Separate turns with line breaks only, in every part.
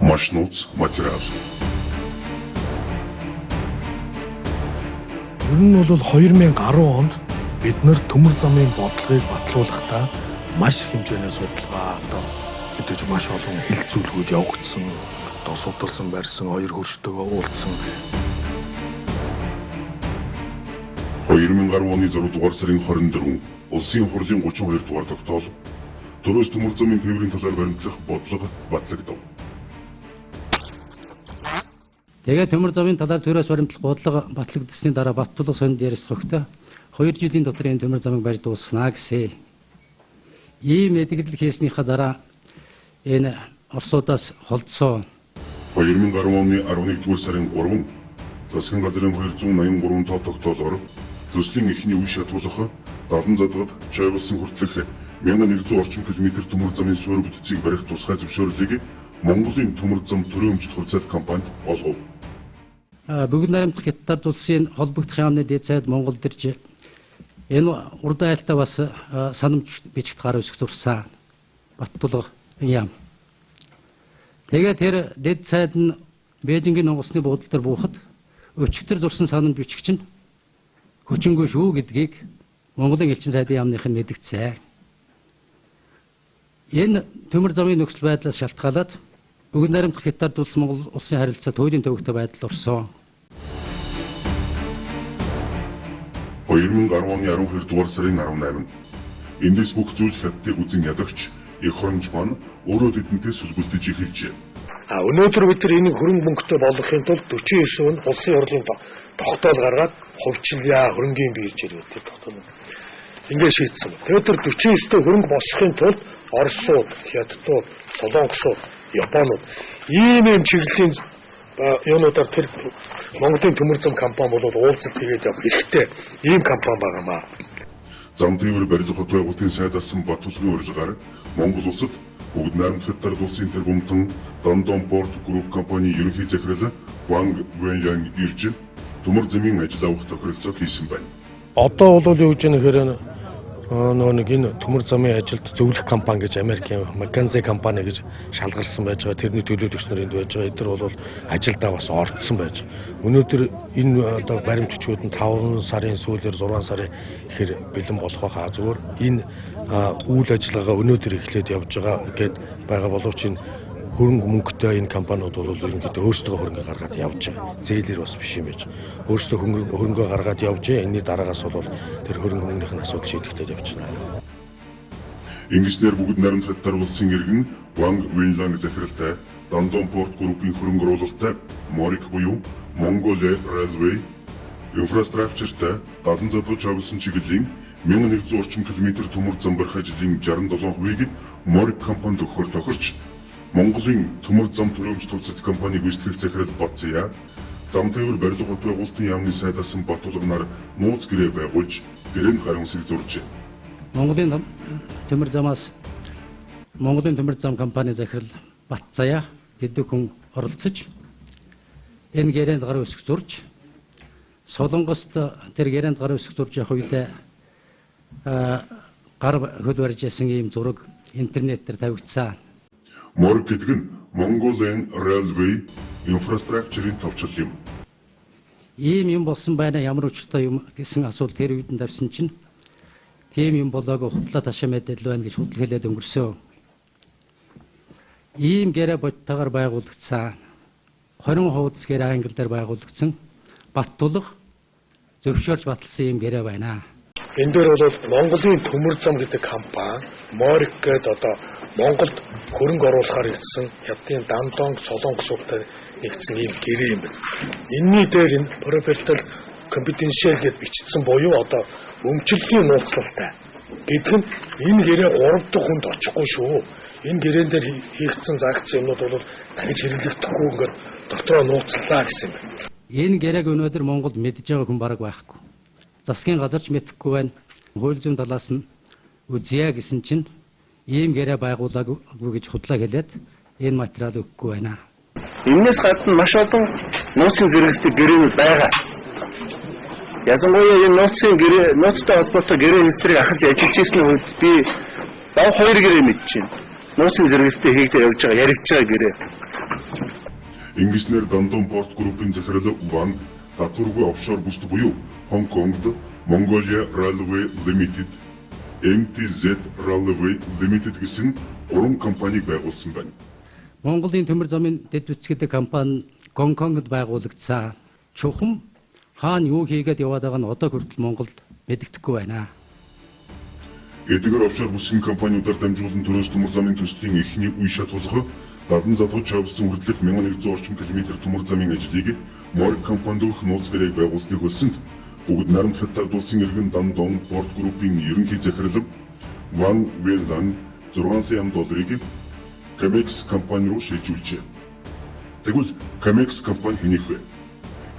Маш нууц материал.
Ер нь бол 2010 онд бид нэр төмөр замын бодлогыг батлуулахдаа маш хэмжээний судалгаа мэдээж маш олон хилцүүлгүүд явагдсан, судалсан барьсан, хоёр хөрштэйгөө уулзсан.
2010 оны 6 дугаар сарын 24 улсын хурлын 32 дугаар тогтоол Төрөөс төмөр замын тээврийн талаар баримтлах бодлого батлагдав.
Тэгээд төмөр замын талаар төрөөс баримтлах бодлого батлагдсны дараа Баттулга сонинд ярилцлагатай 2 жилийн дотор энэ төмөр замыг барьж дуусгана гэсэн. Ийм мэдээлэл хийснийхаа дараа энэ Оросуудаас холдсон
2010 оны 11 дугаар сарын 3 засгийн газрын 283 тоо тогтоолоор төслийн эхний үе шатуулах 70 задгад Чойволсын хүртэлх 1100 орчим километр төмөр замын суурь бүтцийг барих тусгай зөвшөөрлийг Монголын төмөр зам төрийн өмчт хувьцаат компанид олгов.
Бүгд найрамдах Хятад улсын холбогдох яамны дэд сайд Монголд ирж энэ урд айлтаа бас санамж бичигт гар үсэх зурсан Баттулга яам. Тэгээд тэр дэд сайд нь Бээжингийн онгоцны буудлын дээр буухад өчигдөр зурсан санамж бичигч нь хүчингүй шүү гэдгийг Монголын элчин сайдын яамных нь мэдгдсэн. Энэ төмөр замын нөхцөл байдлаас шалтгаалаад бүгд найрамдах Хятад улс Монгол улсын харилцаа туйлын төвөгтэй байдал орсон.
2010 оны 12 дугаар сарын 18-нд эндээс бүх зүйл Хятадыг үзэн ядагч их хуримч маань өөрөө тэдэнтэй сүлбэлдэж эхэлжээ.
Өнөөдөр бид нар энийг хөрөнгө мөнгөтэй болгохын тулд 49 онд улсын хурлын тогтоол гаргаад хувьчилъя хөрөнгөний бий гэж тэр тогтоол. Ингээд шийдсэн. Тэгээд 49-т хөрөнгө босгохын тулд Оросууд, Хятадууд, Солонгосууд, Японууд ийм чиглэлийн юунуудаар тэр Монголын төмөр зам компани болоод уулзалт хийгээд явах хэрэгтэй ийм компани байгаамаа.
Зам тээвэр барилга хот байгуулалтын сайдсан Баттулгын урилгаар Монгол улсад бүгд найрамдах Хятад улсын тэргуунтан Дандон Порт Групп компани ерөнхий захирал Ванг Вэньян ирж төмөр замын ажил авах тохиролцоог хийсэн байна.
Одоо бол юу гэж нэхэр нэг энэ төмөр замын ажилд зөвлөх компани гэж Америкийн McKinsey компани гэж шалгарсан байж байгаа. Тэрний төлөөлөгч нар энд байж байгаа. Эдгээр бол ажилдаа бас орцсон байж байгаа. Өнөөдөр энэ одоо баримтчууд нь 5 сарын сүүлээр 6 сарын ихэр бэлэн болох байхаа зүгээр энэ үйл ажиллагаа өнөөдөр эхлээд явж байгаа гэд байгаа боловч энэ хөрөнгө мөнгөтэй энэ компаниуд бол ерөнхийдөө өөрсдөө хөрөнгө гаргаад явж байгаа. Зээлэр бас биш юм байж. Өөрсдөө хөрөнгө гаргаад явж байгаа. Энэний дараагаас бол тэр хөрөнгө мөнгөний асуудал шийдэгдээд явж байна.
Ингэснээр бүгд найрамдах Хятад улсын иргэн Ванг Вэньян захиралтай Дандон Порт Группийн хөрөнгө оруулалттай Морик буюу Mongol Railway инфраструктуртай 70 задгаж авсан чиглэлийн 1100 орчим километр төмөр зам барих ажлын 67%-ийг Морик компанид өгөхөөр тохирч Монголын төмөр зам төрийн өмчт хувьцаат компаниг гүйцэтгэх захирал Баця зам тээвэр барилга хот байгуулалтын яамны сайдсан Баттулга нууц гэрээ байгуулж гэрээнд гар хүнсийг зуржээ.
Монголын төмөр замаас Монголын төмөр зам компани захирал Бацая гэдэг хүн оролцож энэ гэрээнд гар үсэг зурж Солонгост тэр гэрээнд гар үсэг зурж явах үедээ гар хөл барьж ясан ийм зураг интернетээр тавигдсан.
Морик гэдэг нь Mongol Railway инфраструктурын товчлол юм.
Ийм юм болсон байна ямар учиртай юм гэсэн асуулт тэр үед нь тавьсан чинь тийм юм болоогүй хутлаа ташаа мэдээлэл байна гэж худал хэлээд өнгөрсөн. Ийм гэрээ бодтойгоор байгуулагдсан 20 хуудас гэрээ англи дээр байгуулагдсан Баттулга зөвшөөрж баталсан ийм гэрээ байна.
Энэ дээр бол Монголын төмөр зам гэдэг компани Морик гэдэг одоо Монголд хөрөнгө оруулахаар ирсэн Хятадын Дандон Солонгосуудтай нэгдсэн ийм гэрээ юм байна. Энийний дээр энэ proprietary confidential гэж бичсэн буюу одоо өмчлөлийн нууцлалтай. Гэдэг нь энэ гэрээ 3 дахь хүнд очихгүй шүү. Энэ гэрээн дээр хийгдсэн загц юмнууд бол дахиж хэрэглэгдэхгүй ингээд дотроо нууцлаа гэсэн юм байна.
Энэ гэрээг өнөөдөр Монголд мэдж байгаа хүн бараг байхгүй. Засгийн газарч мэдэхгүй байна. Хууль зүйн талаас нь үзье гэсэн чинь ийм гэрээ байгуулаагүй гэж худлаа хэлээд энэ материал өгөхгүй байна.
Энээс гадна маш олон нууцын зэрэгтэй гэрээнүүд байгаа. Ялангуяа энэ нууцтай холбоотой гэрээ хэлцэрийг ахиж ажиллаж ирсний үед би бав 2 гэрээ мэдчихэв. Нууцын зэрэгтэй хийгдэж явж байгаа яригдж байгаа гэрээ.
Ингэснээр Дандон Порт Группийн захирал Ванг татваргүй офшор бүст буюу Хонконгд Mongolia Railway Limited, MTZ Railway Limited гэсэн 3 компанийг байгуулсан байна.
Монголын төмөр замын дэд үтсгэдэг компани Гонконгод байгуулагдсан. Чухам хаана юу хийгээд яваад байгаа нь одоо хүртэл Монголд мэдэгдэхгүй байна.
Эдгээр офшор бүсгийн компаниудаар дамжуулан төрөөс төмөр замын төслийн эхний үе шат тулах 70 задгуур чавсан хүртэлх 1100 орчим километр төмөр замын ажлыг Морик компани дөрөх нууц гэрээ байгуулсныг хэлсэнд бүгд наримт хятадулсан иргэн Дандон Порт Группийн ерөнхий захирал Ван Вэнзан $6 сая Камекс компани руу шилжүүлжээ. Тэгвэл Камекс компани хэнийх вэ?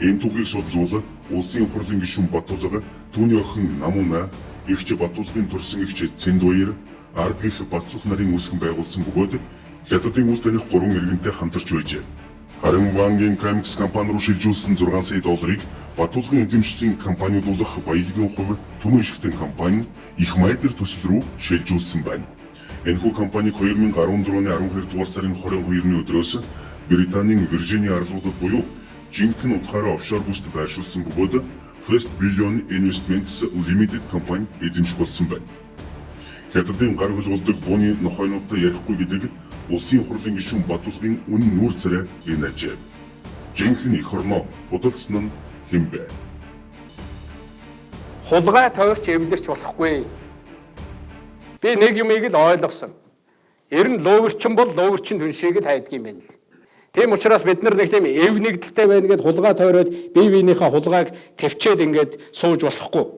Энэ түүхийг судлуул улсын хурлын гишүүн Батулга, түүний охин Намуна, эгч Батулгын төрсөн эгч Цэндуяр, ард гих Батцух нарын үүсгэн байгуулсан бөгөөд хятадын үл таних 3 иргэнтэй хамтарч байжээ. Харин Вангийн Камекс компани руу шилжүүлсэн $6 сая Батулгын эзэмшлийн компаниудуулах баялагын хувь түмэн шигтэн компани их майдэр төсөл рүү шилжүүлсэн байна. Энэхүү компаниг 2014 оны 12 дугаар сарын 22-ны өдрөөс Британийн Виржиний арлуудад буюу жинхэнэ утгаараа офшор бүст байршуулсан бөгөөд First Billion Investments Limited компани эзэмших болсон байна. Хятадын гар хөлгөлдөг бууны нохойнуудтай ярихгүй гэдэг улсын хурлын гишүүн Батулгын үнэн нүүр царай энэ ажээ. Жинхэнэ эх орноо худалдсан нь хэн бэ?
Хулгай тойрч эвлэрч болохгүй. Би нэг юмыг л ойлгосон. Ер нь луугэрчин бол луугэрчин түншийг л хайдаг юм байна л. Тийм учраас бид нар нэг тийм эв нэгдэлтэй байна гэд хулгай тойроод бие биенийхээ хулгайг төвчээд ингээд сууж болохгүй.